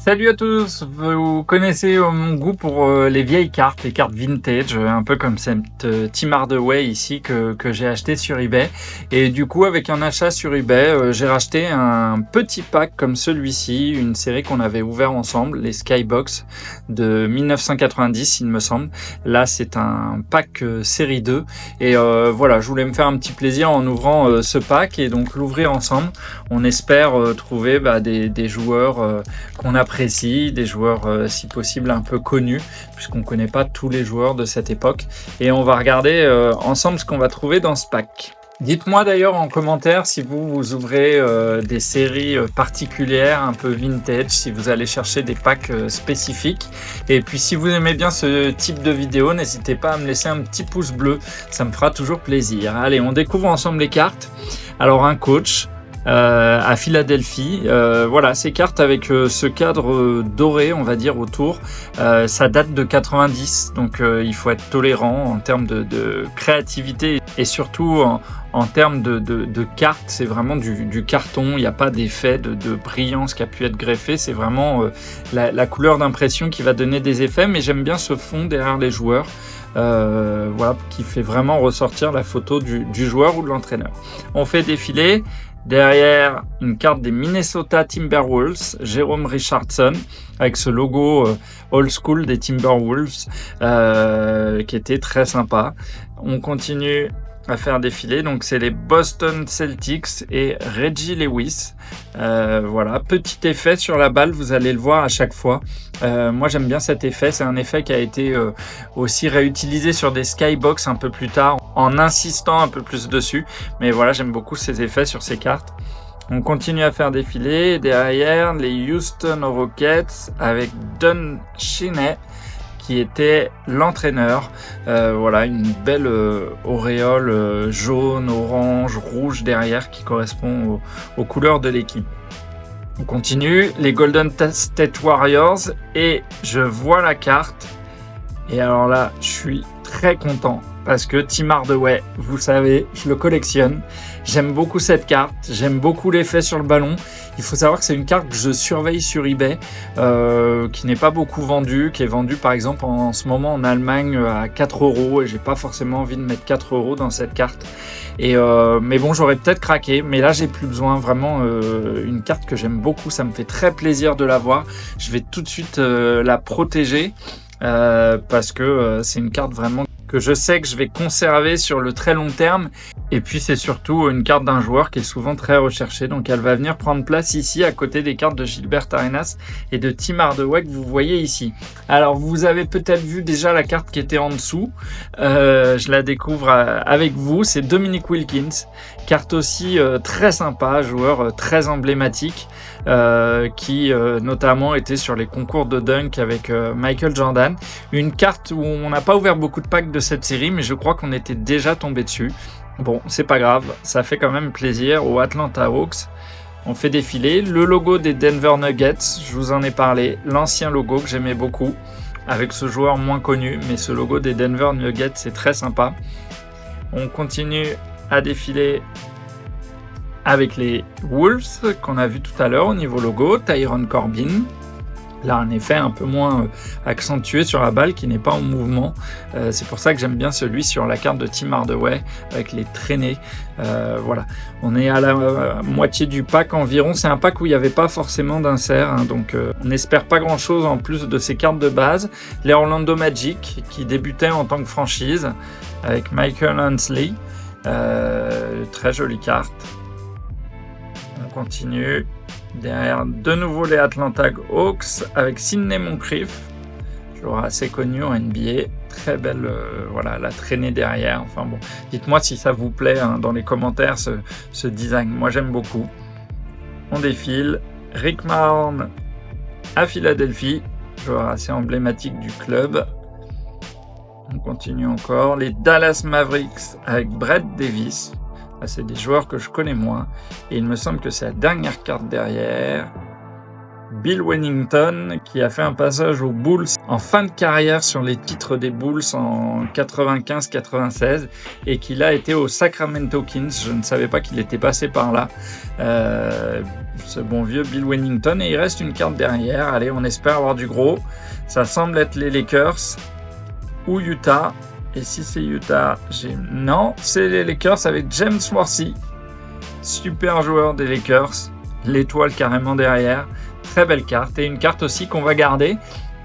Salut à tous, vous connaissez mon goût pour les vieilles cartes, les cartes vintage, un peu comme cette Tim Hardaway ici que j'ai acheté sur eBay. Et du coup, avec un achat sur eBay, j'ai racheté un petit pack comme celui-ci, une série qu'on avait ouvert ensemble, les Skybox de 1990 il me semble. Là, c'est un pack série 2. Et voilà, je voulais me faire un petit plaisir en ouvrant ce pack et donc l'ouvrir ensemble. On espère trouver des joueurs qu'on apprécie, des joueurs si possible un peu connus, puisqu'on ne connaît pas tous les joueurs de cette époque. Et on va regarder ensemble ce qu'on va trouver dans ce pack. Dites-moi d'ailleurs en commentaire si vous ouvrez des séries particulières, un peu vintage, si vous allez chercher des packs spécifiques. Et puis si vous aimez bien ce type de vidéo, n'hésitez pas à me laisser un petit pouce bleu, ça me fera toujours plaisir. Allez, on découvre ensemble les cartes. Alors un coach, à Philadelphie. Voilà, ces cartes avec ce cadre doré, on va dire, autour. Ça date de 90, donc il faut être tolérant en termes de créativité et surtout en termes de cartes. C'est vraiment du carton, il n'y a pas d'effet de brillance qui a pu être greffé. C'est vraiment la couleur d'impression qui va donner des effets, mais j'aime bien ce fond derrière les joueurs. Voilà, qui fait vraiment ressortir la photo du joueur ou de l'entraîneur. On fait défiler. Derrière, une carte des Minnesota Timberwolves, Jérôme Richardson, avec ce logo old school des Timberwolves, qui était très sympa. On continue à faire défiler, donc c'est les Boston Celtics et Reggie Lewis. Voilà, petit effet sur la balle, vous allez le voir à chaque fois. Moi j'aime bien cet effet, c'est un effet qui a été aussi réutilisé sur des Skybox un peu plus tard, en insistant un peu plus dessus. Mais voilà, j'aime beaucoup ces effets sur ces cartes. On continue à faire défiler. Derrière, les Houston Rockets avec Don Cheney, qui était l'entraîneur. Voilà, une belle auréole jaune, orange, rouge derrière qui correspond aux couleurs de l'équipe. On continue, les Golden State Warriors, et je vois la carte. Et alors là, je suis très content parce que Tim Hardaway, vous savez, je le collectionne. J'aime beaucoup cette carte, j'aime beaucoup l'effet sur le ballon. Il faut savoir que c'est une carte que je surveille sur eBay, qui n'est pas beaucoup vendue, qui est vendue par exemple en ce moment en Allemagne à 4 € et j'ai pas forcément envie de mettre 4 € dans cette carte. Et mais bon, j'aurais peut-être craqué, mais là j'ai plus besoin. Vraiment une carte que j'aime beaucoup, ça me fait très plaisir de l'avoir. Je vais tout de suite la protéger parce que c'est une carte vraiment que je sais que je vais conserver sur le très long terme. Et puis c'est surtout une carte d'un joueur qui est souvent très recherché, donc elle va venir prendre place ici à côté des cartes de Gilbert Arenas et de Tim Hardaway que vous voyez ici. Alors vous avez peut-être vu déjà la carte qui était en dessous, je la découvre avec vous, c'est Dominique Wilkins, carte aussi très sympa, joueur très emblématique, qui notamment était sur les concours de dunk avec Michael Jordan. Une carte où on n'a pas ouvert beaucoup de packs de cette série, mais je crois qu'on était déjà tombé dessus. Bon, c'est pas grave, ça fait quand même plaisir aux Atlanta Hawks. On fait défiler le logo des Denver Nuggets, je vous en ai parlé, l'ancien logo que j'aimais beaucoup, avec ce joueur moins connu, mais ce logo des Denver Nuggets, c'est très sympa. On continue à défiler avec les Wolves qu'on a vu tout à l'heure au niveau logo, Tyrone Corbin. Là, un effet un peu moins accentué sur la balle qui n'est pas en mouvement. C'est pour ça que j'aime bien celui sur la carte de Tim Hardaway avec les traînées. Voilà, on est à la moitié du pack environ. C'est un pack où il n'y avait pas forcément d'insert, hein, donc on n'espère pas grand-chose en plus de ces cartes de base. Les Orlando Magic qui débutaient en tant que franchise avec Michael Ansley. Très jolie carte. On continue. Derrière, de nouveau les Atlanta Hawks avec Sidney Moncrief, joueur assez connu en NBA. Très belle, voilà, la traînée derrière. Enfin bon, dites-moi si ça vous plaît hein, dans les commentaires ce design. Moi j'aime beaucoup. On défile. Rick Mahorn à Philadelphie, joueur assez emblématique du club. On continue encore. Les Dallas Mavericks avec Brett Davis. C'est des joueurs que je connais moins. Et il me semble que c'est la dernière carte derrière. Bill Wennington, qui a fait un passage aux Bulls en fin de carrière sur les titres des Bulls en 95-96 et qu'il a été aux Sacramento Kings. Je ne savais pas qu'il était passé par là. Ce bon vieux Bill Wennington. Et il reste une carte derrière. Allez, on espère avoir du gros. Ça semble être les Lakers ou Utah. Et si c'est Utah, non, c'est les Lakers avec James Worthy. Super joueur des Lakers. L'étoile carrément derrière. Très belle carte. Et une carte aussi qu'on va garder,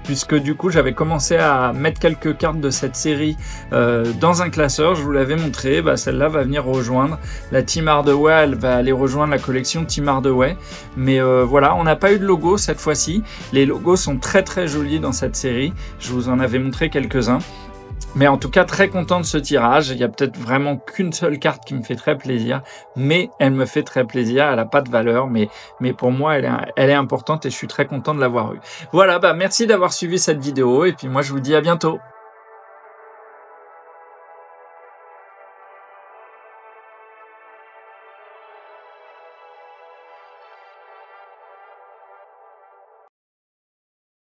puisque du coup j'avais commencé à mettre quelques cartes de cette série dans un classeur. Je vous l'avais montré. Celle-là va venir rejoindre la Team Hardaway. Elle va aller rejoindre la collection Team Hardaway. Mais voilà, on n'a pas eu de logo cette fois-ci. Les logos sont très très jolis dans cette série. Je vous en avais montré quelques-uns. Mais en tout cas, très content de ce tirage. Il y a peut-être vraiment qu'une seule carte qui me fait très plaisir, mais elle me fait très plaisir. Elle n'a pas de valeur, mais pour moi, elle est importante et je suis très content de l'avoir eue. Voilà, merci d'avoir suivi cette vidéo et puis moi, je vous dis à bientôt.